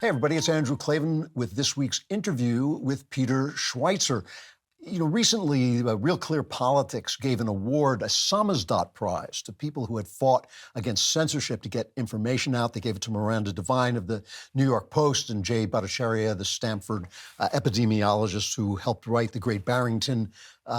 Hey, everybody, it's Andrew Klavan with this week's interview with Peter Schweizer. Recently, Real Clear Politics gave an award, a Samizdat Prize, to people who had fought against censorship to get information out. They gave it to Miranda Devine of the New York Post and Jay Bhattacharya, the Stanford epidemiologist who helped write the Great Barrington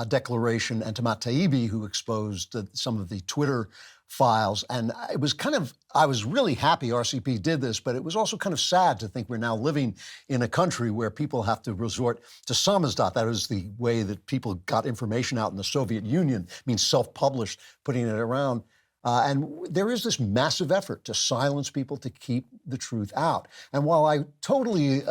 Declaration, and to Matt Taibbi, who exposed some of the Twitter files. And I was really happy RCP did this, but it was also kind of sad to think we're now living in a country where people have to resort to samizdat. That is the way that people got information out in the Soviet Union, means self-published, putting it around. And there is this massive effort to silence people, to keep the truth out. And while I totally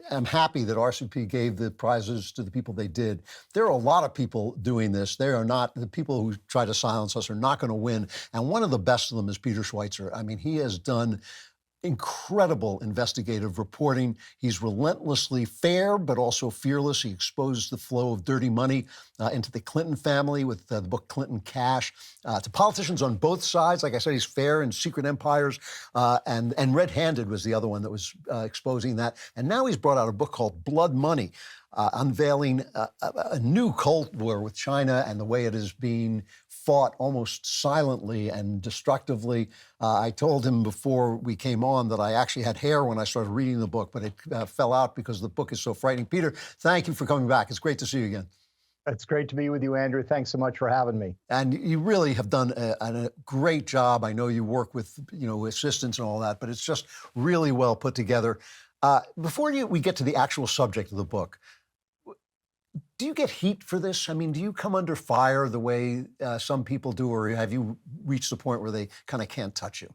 am happy that RCP gave the prizes to the people they did, there are a lot of people doing this. They are not, the people who try to silence us are not going to win. And one of the best of them is Peter Schweizer. I mean, he has done incredible investigative reporting. He's relentlessly fair, but also fearless. He exposed the flow of dirty money into the Clinton family with the book Clinton Cash, to politicians on both sides. Like I said, he's fair in secret empires, and red-handed was the other one that was exposing that. And now he's brought out a book called Blood Money, unveiling a new Cold War with China and the way it is being fought almost silently and destructively. I told him before we came on that I actually had hair when I started reading the book, but it fell out because the book is so frightening. Peter, thank you for coming back. It's great to see you again. It's great to be with you, Andrew. Thanks so much for having me. And you really have done a great job. I know you work with assistants and all that, but it's just really well put together. Before we get to the actual subject of the book, do you get heat for this? I mean, do you come under fire the way some people do, or have you reached the point where they kind of can't touch you?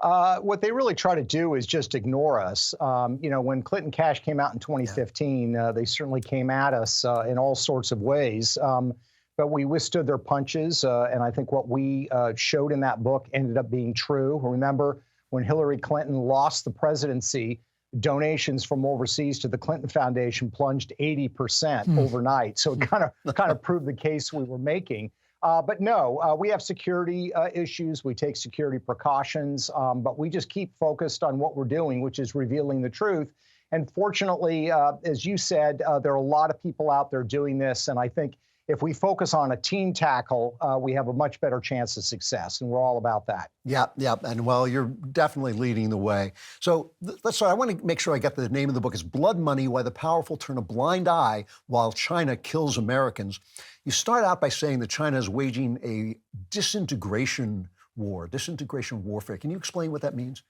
What they really try to do is just ignore us. When Clinton Cash came out in 2015, they certainly came at us in all sorts of ways. But we withstood their punches, and I think what we showed in that book ended up being true. Remember, when Hillary Clinton lost the presidency, donations from overseas to the Clinton Foundation plunged 80% overnight. So it kind of proved the case we were making. But no, we have security issues. We take security precautions, but we just keep focused on what we're doing, which is revealing the truth. And fortunately, as you said, there are a lot of people out there doing this. And I think if we focus on a team tackle, we have a much better chance of success, and we're all about that. Yeah, and well, you're definitely leading the way. So let's start. I want to make sure I get the name of the book. It's Blood Money: Why the Powerful Turn a Blind Eye While China Kills Americans. You start out by saying that China is waging a disintegration warfare. Can you explain what that means?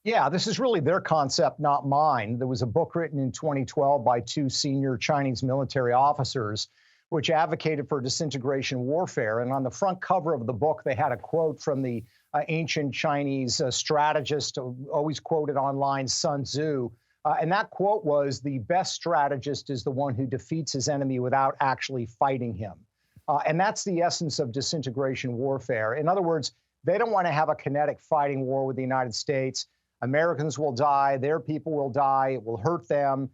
Yeah, this is really their concept, not mine. There was a book written in 2012 by two senior Chinese military officers which advocated for disintegration warfare. And on the front cover of the book, they had a quote from the ancient Chinese strategist, always quoted online, Sun Tzu. And that quote was, "The best strategist is the one who defeats his enemy without actually fighting him." And that's the essence of disintegration warfare. In other words, they don't want to have a kinetic fighting war with the United States. Americans will die, their people will die, it will hurt them.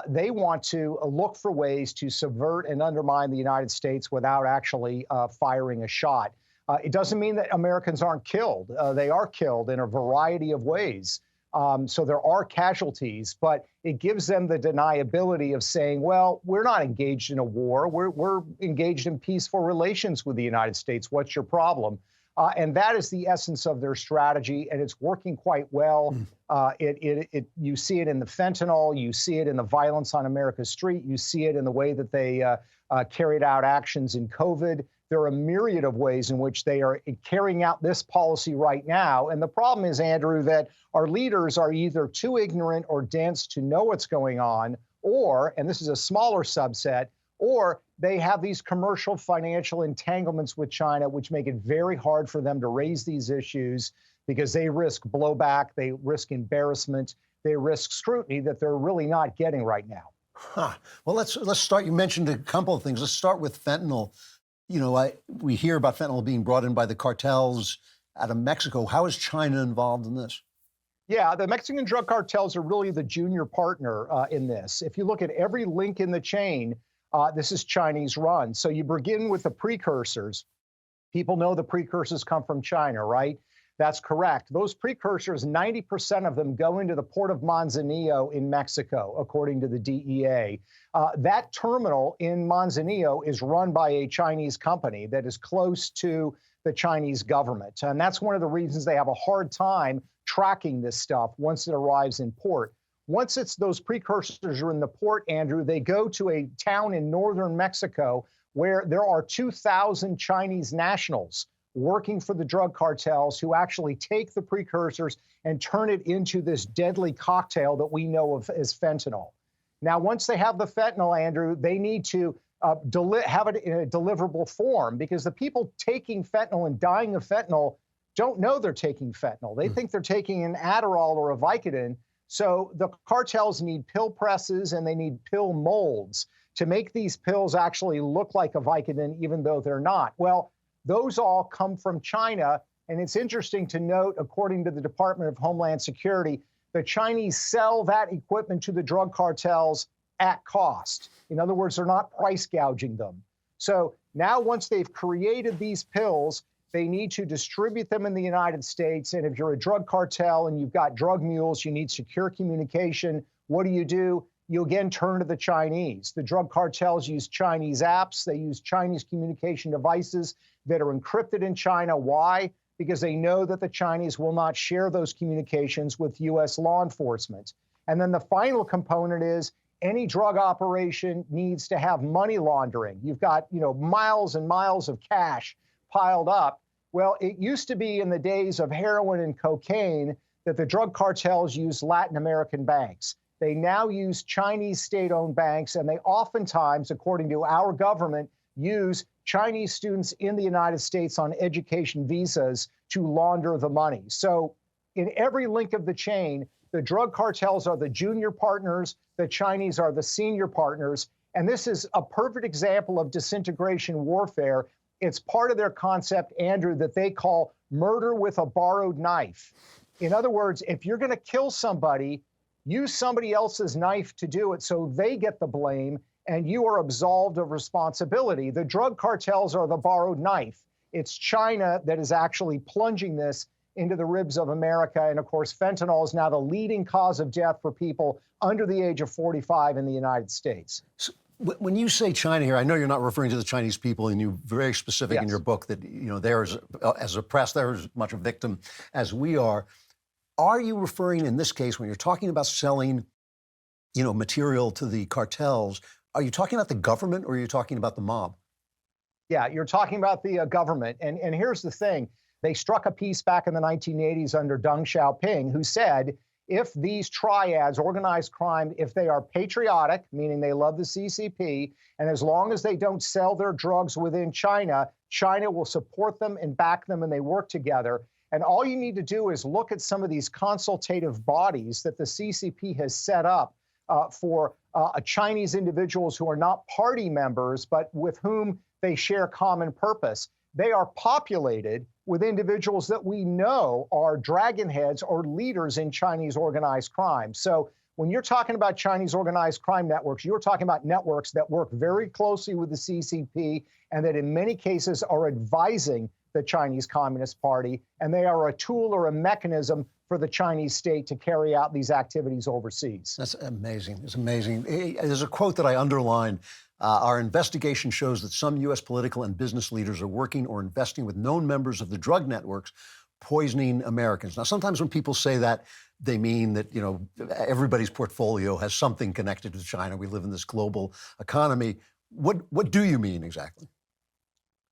They want to look for ways to subvert and undermine the United States without actually firing a shot. It doesn't mean that Americans aren't killed. They are killed in a variety of ways. So there are casualties, but it gives them the deniability of saying, well, we're not engaged in a war. We're engaged in peaceful relations with the United States. What's your problem? And that is the essence of their strategy, and it's working quite well. You see it in the fentanyl, you see it in the violence on America's street, you see it in the way that they carried out actions in COVID. There are a myriad of ways in which they are carrying out this policy right now. And the problem is, Andrew, that our leaders are either too ignorant or dense to know what's going on, or, and this is a smaller subset, or they have these commercial financial entanglements with China, which make it very hard for them to raise these issues because they risk blowback, they risk embarrassment, they risk scrutiny that they're really not getting right now. Well, let's start. You mentioned a couple of things. Let's start with fentanyl. We hear about fentanyl being brought in by the cartels out of Mexico. How is China involved in this? Yeah, the Mexican drug cartels are really the junior partner in this. If you look at every link in the chain, this is Chinese run. So you begin with the precursors. People know the precursors come from China, right? That's correct. Those precursors, 90% of them go into the port of Manzanillo in Mexico, according to the DEA. That terminal in Manzanillo is run by a Chinese company that is close to the Chinese government. And that's one of the reasons they have a hard time tracking this stuff once it arrives in port. Once those precursors are in the port, Andrew, they go to a town in northern Mexico where there are 2,000 Chinese nationals working for the drug cartels who actually take the precursors and turn it into this deadly cocktail that we know of as fentanyl. Now, once they have the fentanyl, Andrew, they need to have it in a deliverable form, because the people taking fentanyl and dying of fentanyl don't know they're taking fentanyl. They think they're taking an Adderall or a Vicodin. So the cartels need pill presses and they need pill molds to make these pills actually look like a Vicodin, even though they're not. Well, those all come from China. And it's interesting to note, according to the Department of Homeland Security, the Chinese sell that equipment to the drug cartels at cost. In other words, they're not price gouging them. So now once they've created these pills, they need to distribute them in the United States. And if you're a drug cartel and you've got drug mules, you need secure communication. What do? You again turn to the Chinese. The drug cartels use Chinese apps. They use Chinese communication devices that are encrypted in China. Why? Because they know that the Chinese will not share those communications with U.S. law enforcement. And then the final component is any drug operation needs to have money laundering. You've got, miles and miles of cash piled up. Well, it used to be in the days of heroin and cocaine that the drug cartels used Latin American banks. They now use Chinese state-owned banks, and they oftentimes, according to our government, use Chinese students in the United States on education visas to launder the money. So in every link of the chain, the drug cartels are the junior partners, the Chinese are the senior partners, and this is a perfect example of disintegration warfare. It's part of their concept, Andrew, that they call murder with a borrowed knife. In other words, if you're going to kill somebody, use somebody else's knife to do it so they get the blame and you are absolved of responsibility. The drug cartels are the borrowed knife. It's China that is actually plunging this into the ribs of America. And of course, fentanyl is now the leading cause of death for people under the age of 45 in the United States. So when you say China here, I know you're not referring to the Chinese people, and you're very specific in your book that, they're as oppressed, they're as much a victim as we are. Are you referring in this case, when you're talking about selling, material to the cartels, are you talking about the government or are you talking about the mob? Yeah, you're talking about the government. And here's the thing. They struck a peace back in the 1980s under Deng Xiaoping, who said, if these triads, organized crime, if they are patriotic, meaning they love the CCP, and as long as they don't sell their drugs within China, China will support them and back them, and they work together. And all you need to do is look at some of these consultative bodies that the CCP has set up for Chinese individuals who are not party members, but with whom they share common purpose. They are populated with individuals that we know are dragon heads or leaders in Chinese organized crime. So when you're talking about Chinese organized crime networks, you're talking about networks that work very closely with the CCP and that in many cases are advising the Chinese Communist Party, and they are a tool or a mechanism for the Chinese state to carry out these activities overseas. That's amazing. It's amazing. There's a quote that I underlined. Our investigation shows that some U.S. political and business leaders are working or investing with known members of the drug networks, poisoning Americans. Now, sometimes when people say that, they mean that, everybody's portfolio has something connected to China. We live in this global economy. What do you mean exactly?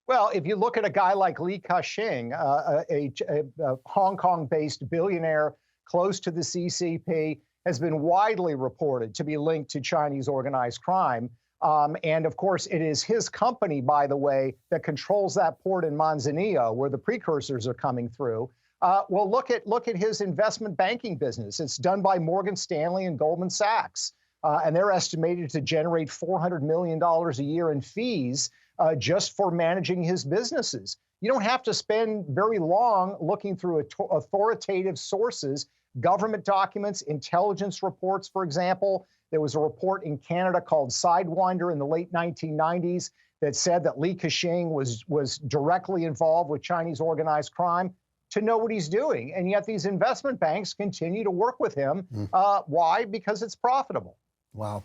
Well, if you look at a guy like Li Ka-shing, a Hong Kong-based billionaire close to the CCP, has been widely reported to be linked to Chinese organized crime. And of course, it is his company, by the way, that controls that port in Manzanillo, where the precursors are coming through. Well, look at his investment banking business. It's done by Morgan Stanley and Goldman Sachs, and they're estimated to generate $400 million a year in fees just for managing his businesses. You don't have to spend very long looking through authoritative sources, government documents, intelligence reports, for example. There was a report in Canada called Sidewinder in the late 1990s that said that Li Ka-shing was directly involved with Chinese organized crime. to know what he's doing. And yet these investment banks continue to work with him. Why? Because it's profitable. Wow.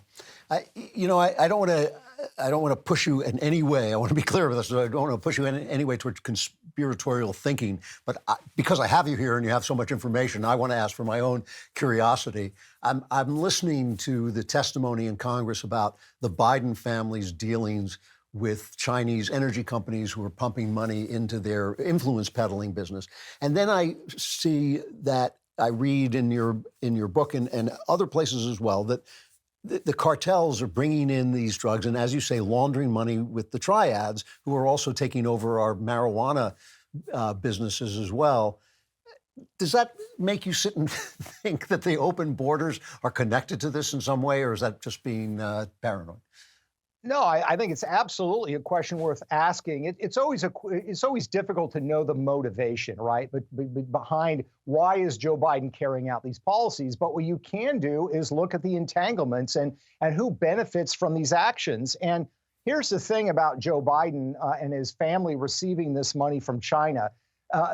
I don't want to push you in any way. I want to be clear with this. I don't want to push you in any way towards conspiratorial thinking. But because I have you here and you have so much information, I want to ask for my own curiosity. I'm listening to the testimony in Congress about the Biden family's dealings with Chinese energy companies who are pumping money into their influence peddling business. And then I see that I read in your book and other places as well that the cartels are bringing in these drugs and, as you say, laundering money with the triads, who are also taking over our marijuana businesses as well. Does that make you sit and think that the open borders are connected to this in some way, or is that just being paranoid? No, I think it's absolutely a question worth asking. It's always difficult to know the motivation, right? But behind why is Joe Biden carrying out these policies? But what you can do is look at the entanglements and who benefits from these actions. And here's the thing about Joe Biden and his family receiving this money from China.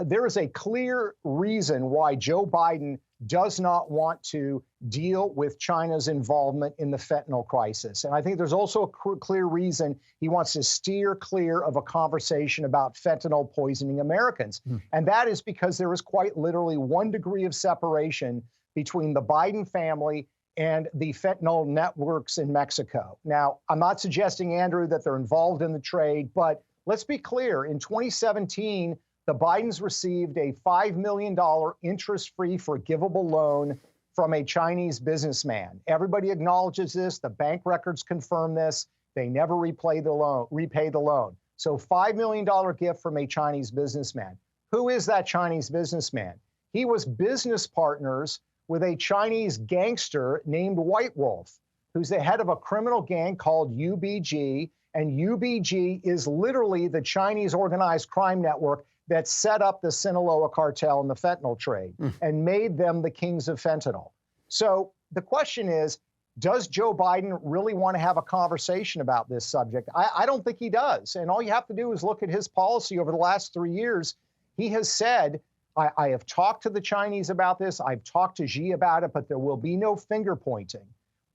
There is a clear reason why Joe Biden does not want to deal with China's involvement in the fentanyl crisis. And I think there's also a clear reason he wants to steer clear of a conversation about fentanyl poisoning Americans. And that is because there is quite literally 1 degree of separation between the Biden family and the fentanyl networks in Mexico. Now, I'm not suggesting, Andrew, that they're involved in the trade, but let's be clear. In 2017, the Bidens received a $5 million interest-free forgivable loan from a Chinese businessman. Everybody acknowledges this. The bank records confirm this. They never repay the loan. So $5 million gift from a Chinese businessman. Who is that Chinese businessman? He was business partners with a Chinese gangster named White Wolf, who's the head of a criminal gang called UBG. And UBG is literally the Chinese organized crime network that set up the Sinaloa cartel and the fentanyl trade and made them the kings of fentanyl. So the question is, does Joe Biden really want to have a conversation about this subject? I don't think he does. And all you have to do is look at his policy over the last 3 years. He has said, I have talked to the Chinese about this. I've talked to Xi about it, but there will be no finger pointing.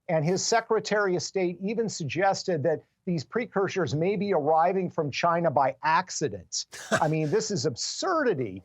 And his Secretary of State even suggested that these precursors may be arriving from China by accident. I mean, this is absurdity.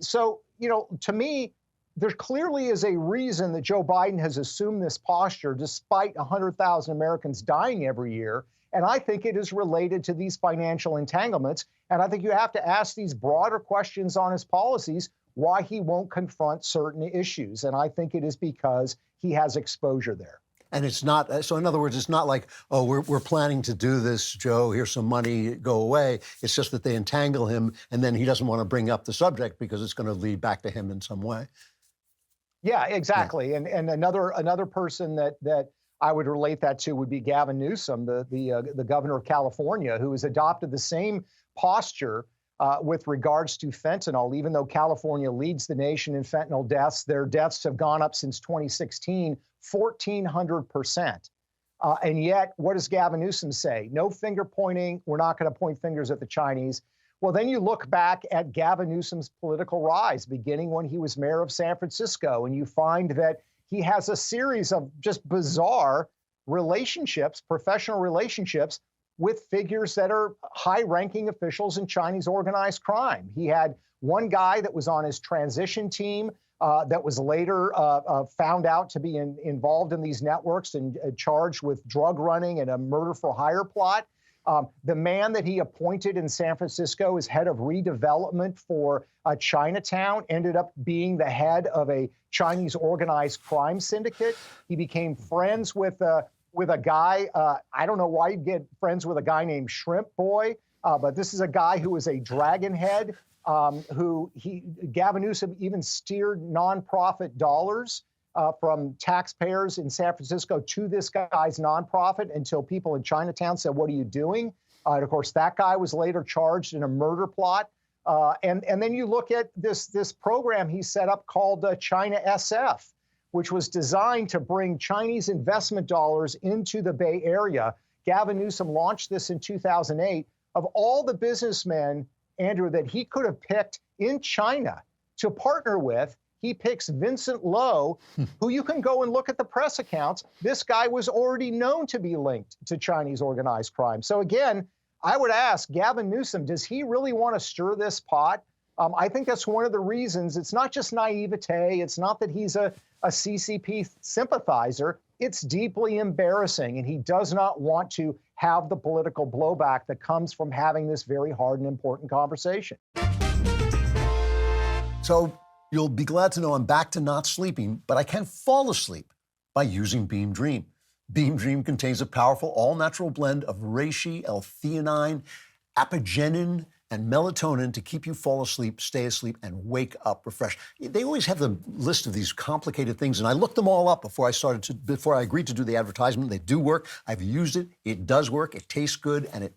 So, to me, there clearly is a reason that Joe Biden has assumed this posture despite 100,000 Americans dying every year. And I think it is related to these financial entanglements. And I think you have to ask these broader questions on his policies, why he won't confront certain issues. And I think it is because he has exposure there. And it's not, so in other words, it's not like, oh, we're planning to do this, Joe, here's some money, go away. It's just that they entangle him and then he doesn't want to bring up the subject because it's going to lead back to him in some way. Yeah, exactly. Yeah. And another person that I would relate that to would be Gavin Newsom, the governor of California, who has adopted the same posture with regards to fentanyl. Even though California leads the nation in fentanyl deaths, their deaths have gone up since 2016, 1,400%. And yet, what does Gavin Newsom say? No finger pointing. We're not going to point fingers at the Chinese. Well, then you look back at Gavin Newsom's political rise, beginning when he was mayor of San Francisco, and you find that he has a series of just bizarre relationships, professional relationships, with figures that are high-ranking officials in Chinese organized crime. He had one guy that was on his transition team that was later found out to be involved in these networks and charged with drug running and a murder-for-hire plot. The man that he appointed in San Francisco as head of redevelopment for Chinatown ended up being the head of a Chinese organized crime syndicate. He became friends with a guy, I don't know why you'd get friends with a guy named Shrimp Boy, but this is a guy who was a dragon head, Gavin Newsom even steered nonprofit dollars from taxpayers in San Francisco to this guy's nonprofit until people in Chinatown said, what are you doing? And of course, that guy was later charged in a murder plot. And then you look at this program he set up called China SF, which was designed to bring Chinese investment dollars into the Bay Area. Gavin Newsom launched this in 2008. Of all the businessmen, Andrew, that he could have picked in China to partner with, he picks Vincent Lowe, who you can go and look at the press accounts. This guy was already known to be linked to Chinese organized crime. So again, I would ask Gavin Newsom, does he really want to stir this pot? I think that's one of the reasons. It's not just naivete. It's not that he's a CCP sympathizer. It's deeply embarrassing, and he does not want to have the political blowback that comes from having this very hard and important conversation. So you'll be glad to know I'm back to not sleeping, but I can fall asleep by using Beam Dream. Beam Dream contains a powerful all-natural blend of reishi, L-theanine, apigenin, and melatonin to keep you fall asleep, stay asleep, and wake up refreshed. They always have the list of these complicated things, and I looked them all up before I agreed to do the advertisement. They do work. I've used it. It does work. It tastes good, and it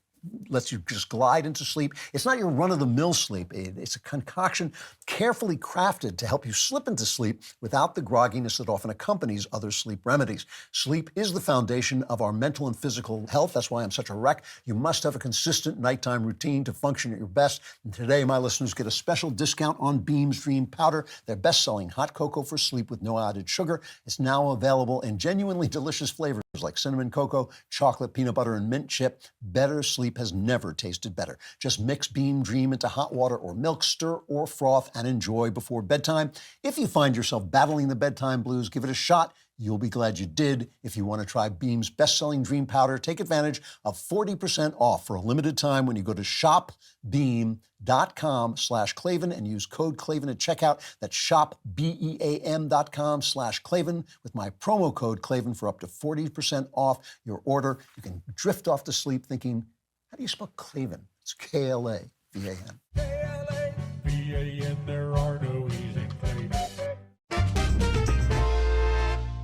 lets you just glide into sleep. It's not your run-of-the-mill sleep. It's a concoction carefully crafted to help you slip into sleep without the grogginess that often accompanies other sleep remedies. Sleep is the foundation of our mental and physical health. That's why I'm such a wreck. You must have a consistent nighttime routine to function at your best. And today, my listeners get a special discount on Beam's Dream Powder, their best-selling hot cocoa for sleep with no added sugar. It's now available in genuinely delicious flavors like cinnamon cocoa, chocolate, peanut butter, and mint chip. Better sleep has never tasted better. Just mix Beam Dream into hot water or milk, stir or froth, and enjoy before bedtime. If you find yourself battling the bedtime blues, give it a shot. You'll be glad you did. If you want to try Beam's best-selling Dream Powder, take advantage of 40% off for a limited time when you go to shopbeam.com/Klavan and use code Klavan at checkout. That's shopbeam.com/Klavan with my promo code Klavan for up to 40% off your order. You can drift off to sleep thinking, how do you spell Klavan? It's K-L-A-V-A-N. K-L-A-V-A-N, there are no easy Klavan.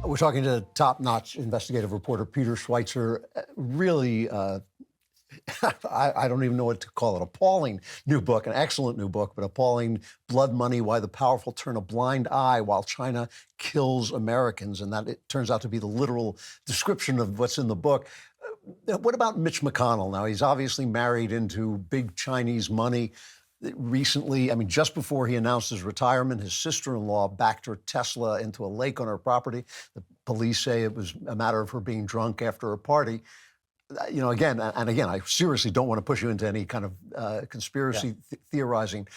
We're talking to top-notch investigative reporter Peter Schweizer. Really, I don't even know what to call it. Appalling new book, an excellent new book, but appalling. Blood Money, Why the Powerful Turn a Blind Eye While China Kills Americans. And that it turns out to be the literal description of what's in the book. What about Mitch McConnell? Now, he's obviously married into big Chinese money. Recently, I mean, just before he announced his retirement, his sister-in-law backed her Tesla into a lake on her property. The police say it was a matter of her being drunk after a party. You know, again, I seriously don't want to push you into any kind of conspiracy theorizing,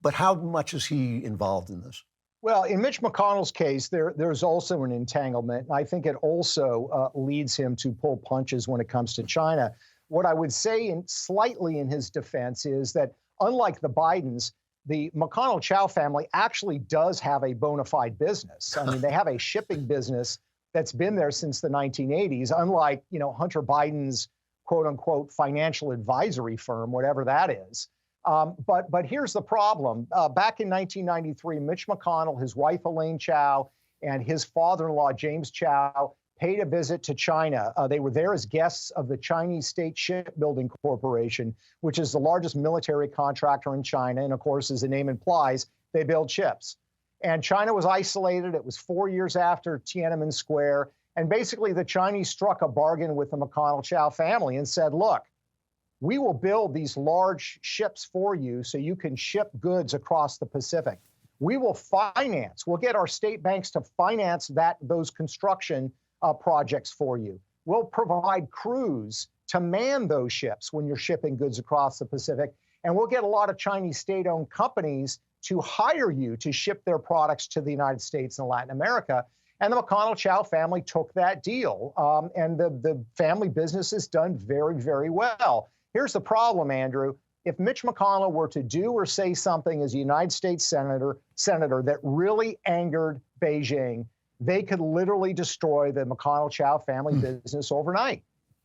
but how much is he involved in this? Well, in Mitch McConnell's case, there's also an entanglement. I think it also leads him to pull punches when it comes to China. What I would say slightly in his defense is that unlike the Bidens, the McConnell-Chow family actually does have a bona fide business. I mean, they have a shipping business that's been there since the 1980s, unlike, Hunter Biden's quote unquote financial advisory firm, whatever that is. But here's the problem. Back in 1993, Mitch McConnell, his wife Elaine Chao, and his father-in-law James Chao paid a visit to China. They were there as guests of the Chinese State Shipbuilding Corporation, which is the largest military contractor in China. And of course, as the name implies, they build ships. And China was isolated. It was 4 years after Tiananmen Square. And basically, the Chinese struck a bargain with the McConnell-Chow family and said, look, we will build these large ships for you so you can ship goods across the Pacific. We will finance. We'll get our state banks to finance those construction projects for you. We'll provide crews to man those ships when you're shipping goods across the Pacific. And we'll get a lot of Chinese state-owned companies to hire you to ship their products to the United States and Latin America. And the McConnell-Chow family took that deal. And the family business has done very, very well. Here's the problem, Andrew. If Mitch McConnell were to do or say something as a United States senator that really angered Beijing, they could literally destroy the McConnell-Chow family business overnight.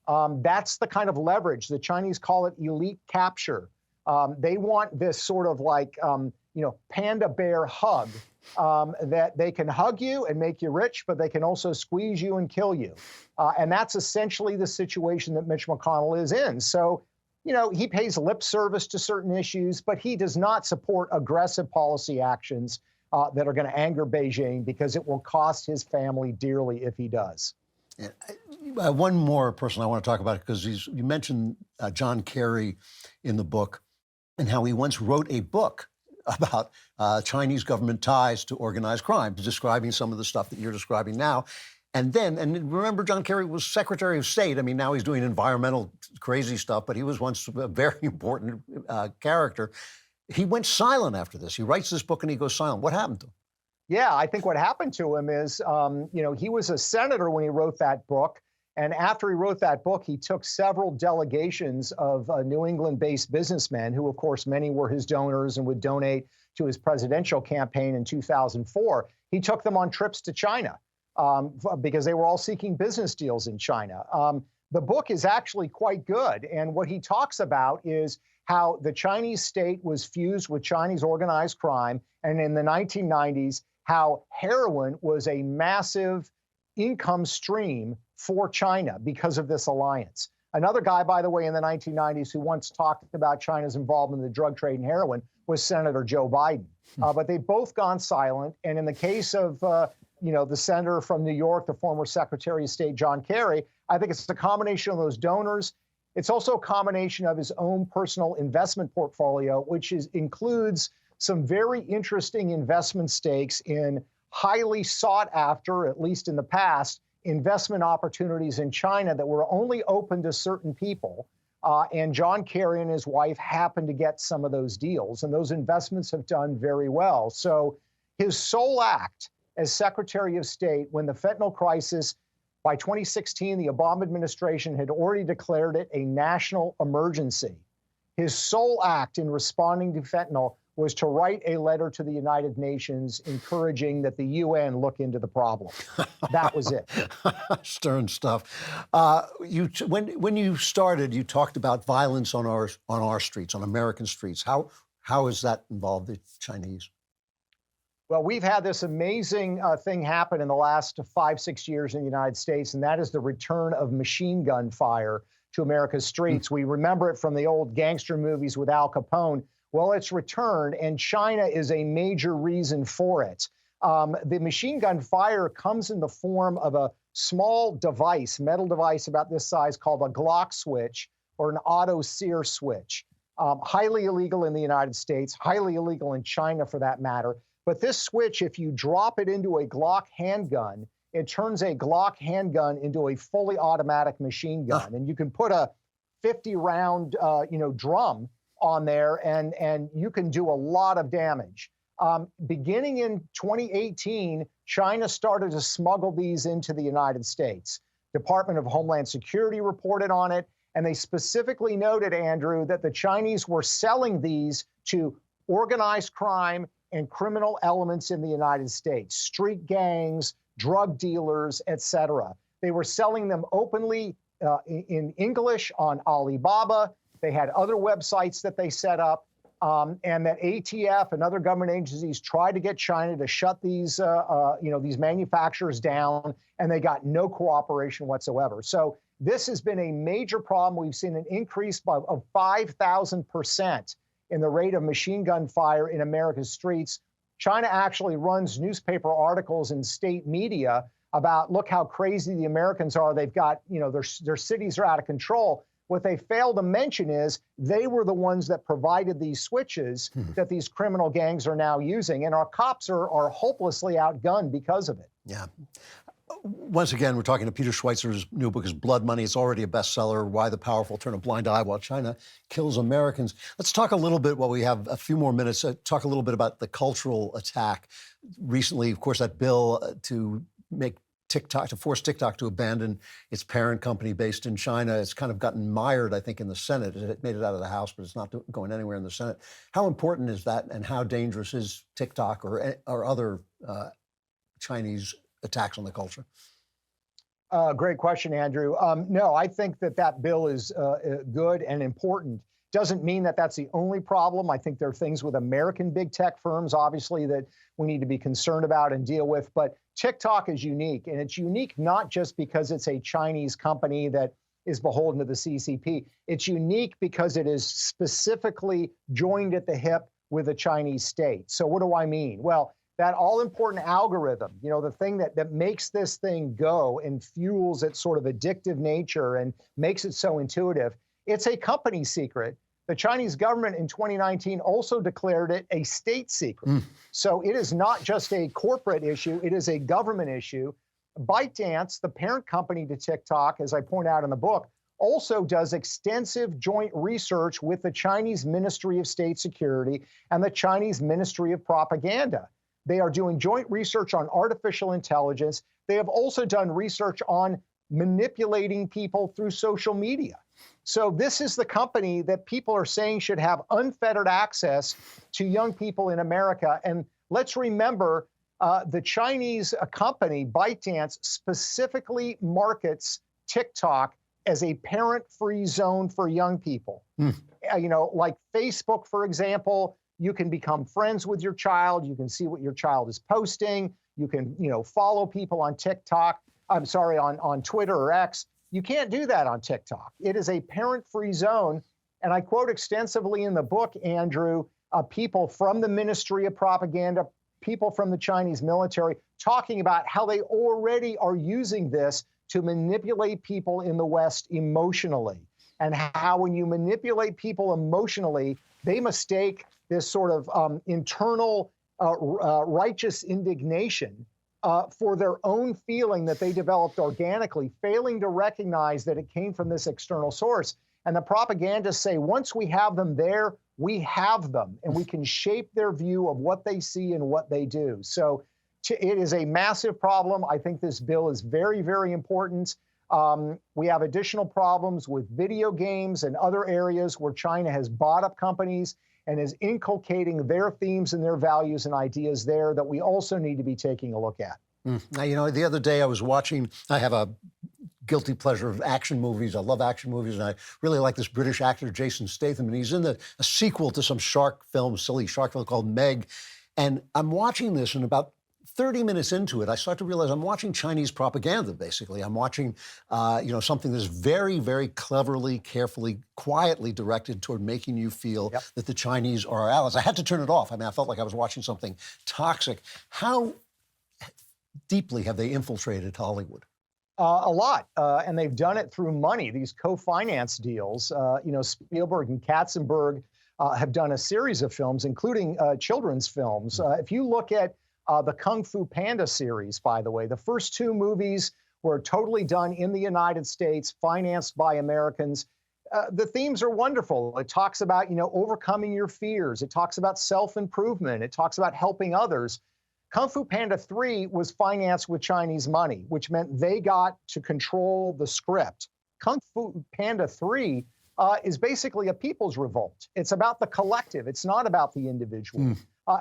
That's the kind of leverage. The Chinese call it elite capture. They want this sort of like, panda bear hug, that they can hug you and make you rich, but they can also squeeze you and kill you. And that's essentially the situation that Mitch McConnell is in. So, he pays lip service to certain issues, but he does not support aggressive policy actions that are going to anger Beijing, because it will cost his family dearly if he does. Yeah, one more person I want to talk about, because you mentioned John Kerry in the book and how he once wrote a book about Chinese government ties to organized crime, describing some of the stuff that you're describing now. And remember, John Kerry was Secretary of State. I mean, now he's doing environmental crazy stuff, but he was once a very important character. He went silent after this. He writes this book and he goes silent. What happened to him? Yeah, I think what happened to him is, he was a senator when he wrote that book. And after he wrote that book, he took several delegations of New England-based businessmen, who, of course, many were his donors and would donate to his presidential campaign in 2004. He took them on trips to China because they were all seeking business deals in China. The book is actually quite good. And what he talks about is how the Chinese state was fused with Chinese organized crime. And in the 1990s, how heroin was a massive income stream for China because of this alliance. Another guy, by the way, in the 1990s who once talked about China's involvement in the drug trade and heroin was Senator Joe Biden. But they've both gone silent. And in the case of, the senator from New York, the former Secretary of State, John Kerry, I think it's a combination of those donors. It's also a combination of his own personal investment portfolio, which includes some very interesting investment stakes in highly sought after, at least in the past, investment opportunities in China that were only open to certain people. And John Kerry and his wife happened to get some of those deals, and those investments have done very well. So his sole act as Secretary of State when the fentanyl crisis, by 2016, the Obama administration had already declared it a national emergency. His sole act in responding to fentanyl was to write a letter to the United Nations encouraging that the UN look into the problem. That was it. Stern stuff. When you started, you talked about violence on our streets, on American streets. How has that involved the Chinese? Well, we've had this amazing thing happen in the last 5-6 years in the United States, and that is the return of machine gun fire to America's streets. We remember it from the old gangster movies with Al Capone. Well, it's returned, and China is a major reason for it. The machine gun fire comes in the form of a small device, metal device about this size called a Glock switch or an auto sear switch. Highly illegal in the United States, highly illegal in China for that matter. But this switch, if you drop it into a Glock handgun, it turns a Glock handgun into a fully automatic machine gun. And you can put a 50-round, drum on there, and you can do a lot of damage. Beginning in 2018, China started to smuggle these into the United States. Department of Homeland Security reported on it, and they specifically noted, Andrew, that the Chinese were selling these to organized crime and criminal elements in the United States, street gangs, drug dealers, etc. They were selling them openly in English on Alibaba. They had other websites that they set up, and that ATF and other government agencies tried to get China to shut these manufacturers down, and they got no cooperation whatsoever. So this has been a major problem. We've seen an increase of 5,000% in the rate of machine gun fire in America's streets. China actually runs newspaper articles in state media about, look how crazy the Americans are. They've got, their cities are out of control. What they fail to mention is they were the ones that provided these switches that these criminal gangs are now using. And our cops are hopelessly outgunned because of it. Yeah. Once again, we're talking to Peter Schweizer's new book is Blood Money. It's already a bestseller, Why the Powerful Turn a Blind Eye While China Kills Americans. Let's talk a little bit, while we have a few more minutes, talk a little bit about the cultural attack. Recently, of course, that bill to force TikTok to abandon its parent company based in China. It's kind of gotten mired, I think, in the Senate. It made it out of the House, but it's not going anywhere in the Senate. How important is that, and how dangerous is TikTok or other Chinese attacks on the culture? Great question, Andrew. No, I think that bill is good and important. Doesn't mean that that's the only problem. I think there are things with American big tech firms, obviously, that we need to be concerned about and deal with. But TikTok is unique, and it's unique not just because it's a Chinese company that is beholden to the CCP. It's unique because it is specifically joined at the hip with the Chinese state. So what do I mean? Well, that all-important algorithm, the thing that makes this thing go and fuels its sort of addictive nature and makes it so intuitive, it's a company secret The Chinese government in 2019 also declared it a state secret. So it is not just a corporate issue, it is a government issue. ByteDance, the parent company to TikTok, as I point out in the book, also does extensive joint research with the Chinese Ministry of State Security and the Chinese Ministry of Propaganda. They are doing joint research on artificial intelligence. They have also done research on manipulating people through social media. So this is the company that people are saying should have unfettered access to young people in America. And let's remember, the Chinese company, ByteDance, specifically markets TikTok as a parent-free zone for young people. You know, like Facebook, for example, you can become friends with your child. You can see what your child is posting. You can, you know, follow people on TikTok. I'm sorry, on Twitter or X. You can't do that on TikTok. It is a parent-free zone. And I quote extensively in the book, Andrew, people from the Ministry of Propaganda, people from the Chinese military, talking about how they already are using this to manipulate people in the West emotionally, and how when you manipulate people emotionally, they mistake this sort of internal righteous indignation for their own feeling that they developed organically, failing to recognize that it came from this external source. And the propagandists say, once we have them there, we have them, and we can shape their view of what they see and what they do. So it is a massive problem. I think this bill is very, very important. We have additional problems with video games and other areas where China has bought up companies and is inculcating their themes and their values and ideas there that we also need to be taking a look at. Now, you know, the other day I was watching, I have a guilty pleasure of action movies. I love action movies, and I really like this British actor, Jason Statham, and he's in a sequel to some shark film, silly shark film called Meg. And I'm watching this, and about 30 minutes into it, I start to realize I'm watching Chinese propaganda, basically. I'm watching, you know, something that's very, very cleverly, carefully, quietly directed toward making you feel that the Chinese are our allies. I had to turn it off. I mean, I felt like I was watching something toxic. How deeply have they infiltrated Hollywood? A lot, and they've done it through money, these co-finance deals. You know, Spielberg and Katzenberg have done a series of films, including children's films. If you look at the Kung Fu Panda series, by the way, the first two movies were totally done in the United States, financed by Americans. The themes are wonderful. It talks about, you know, overcoming your fears. It talks about self-improvement. It talks about helping others. Kung Fu Panda 3 was financed with Chinese money, which meant they got to control the script. Kung Fu Panda 3 is basically a people's revolt. It's about the collective. It's not about the individual.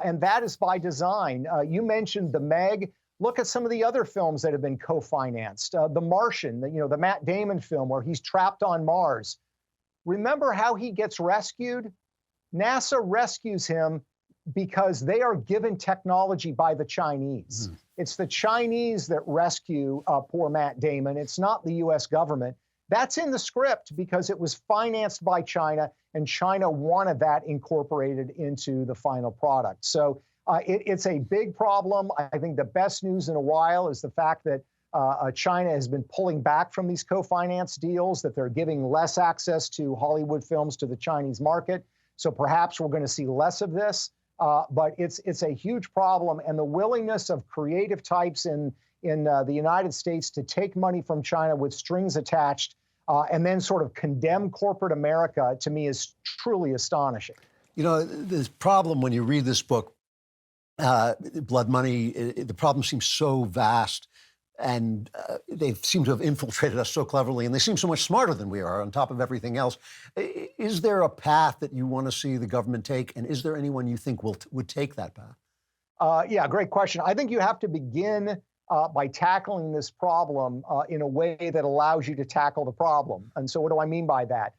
And that is by design. You mentioned the Meg. Look at some of the other films that have been co-financed. The Martian, you know, the Matt Damon film where he's trapped on Mars. Remember how he gets rescued? NASA rescues him because they are given technology by the Chinese. It's the Chinese that rescue poor Matt Damon. It's not the U.S. government. That's in the script because it was financed by China, and China wanted that incorporated into the final product. So it's a big problem. I think the best news in a while is the fact that China has been pulling back from these co-finance deals, that they're giving less access to Hollywood films to the Chinese market. So perhaps we're going to see less of this. But it's a huge problem, and the willingness of creative types in the United States to take money from China with strings attached and then sort of condemn corporate America, to me, is truly astonishing. You know, the problem when you read this book, Blood Money, the problem seems so vast, and they seem to have infiltrated us so cleverly, and they seem so much smarter than we are on top of everything else. Is there a path that you want to see the government take, and is there anyone you think would take that path? Yeah, great question. I think you have to begin by tackling this problem in a way that allows you to tackle the problem. And so what do I mean by that?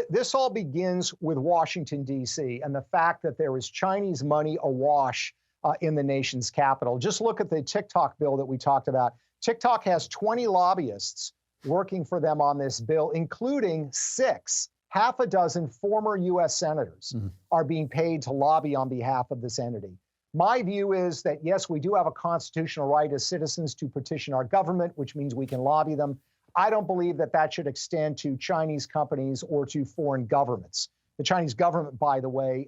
This all begins with Washington, D.C., and the fact that there is Chinese money awash in the nation's capital. Just look at the TikTok bill that we talked about. TikTok has 20 lobbyists working for them on this bill, including half a dozen former U.S. senators are being paid to lobby on behalf of this entity. My view is that, yes, we do have a constitutional right as citizens to petition our government, which means we can lobby them. I don't believe that that should extend to Chinese companies or to foreign governments. The Chinese government, by the way,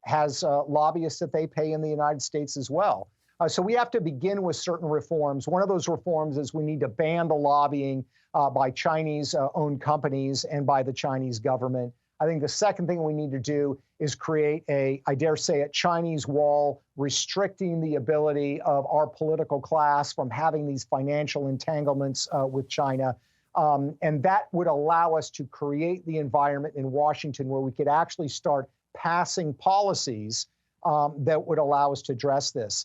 has lobbyists that they pay in the United States as well. So we have to begin with certain reforms. One of those reforms is we need to ban the lobbying by Chinese-owned companies and by the Chinese government. I think the second thing we need to do is create I dare say it, Chinese wall restricting the ability of our political class from having these financial entanglements with China. And that would allow us to create the environment in Washington where we could actually start passing policies that would allow us to address this.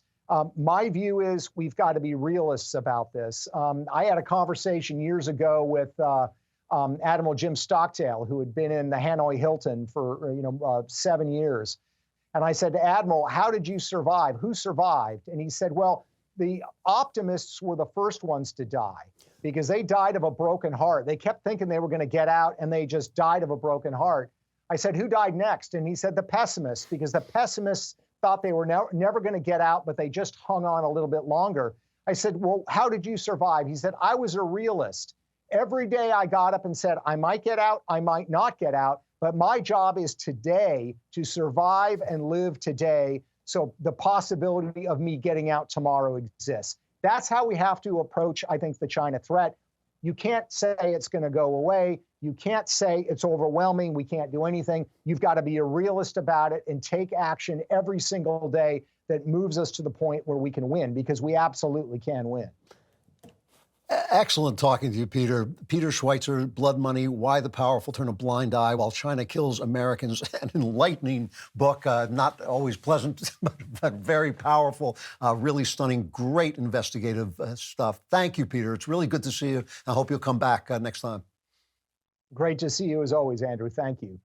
My view is we've got to be realists about this. I had a conversation years ago with Admiral Jim Stockdale, who had been in the Hanoi Hilton for 7 years. And I said to Admiral, how did you survive? Who survived? And he said, well, the optimists were the first ones to die because they died of a broken heart. They kept thinking they were going to get out, and they just died of a broken heart. I said, who died next? And he said, the pessimists, because the pessimists thought they were never going to get out, but they just hung on a little bit longer. I said, well, how did you survive? He said, I was a realist. Every day I got up and said, I might get out, I might not get out, but my job is today to survive and live today. So the possibility of me getting out tomorrow exists. That's how we have to approach, I think, the China threat. You can't say it's going to go away. You can't say it's overwhelming. We can't do anything. You've got to be a realist about it and take action every single day that moves us to the point where we can win, because we absolutely can win. Excellent talking to you, Peter. Peter Schweizer, Blood Money, Why the Powerful Turn a Blind Eye While China Kills Americans. An enlightening book, not always pleasant, but very powerful, really stunning, great investigative stuff. Thank you, Peter. It's really good to see you. I hope you'll come back next time. Great to see you as always, Andrew. Thank you.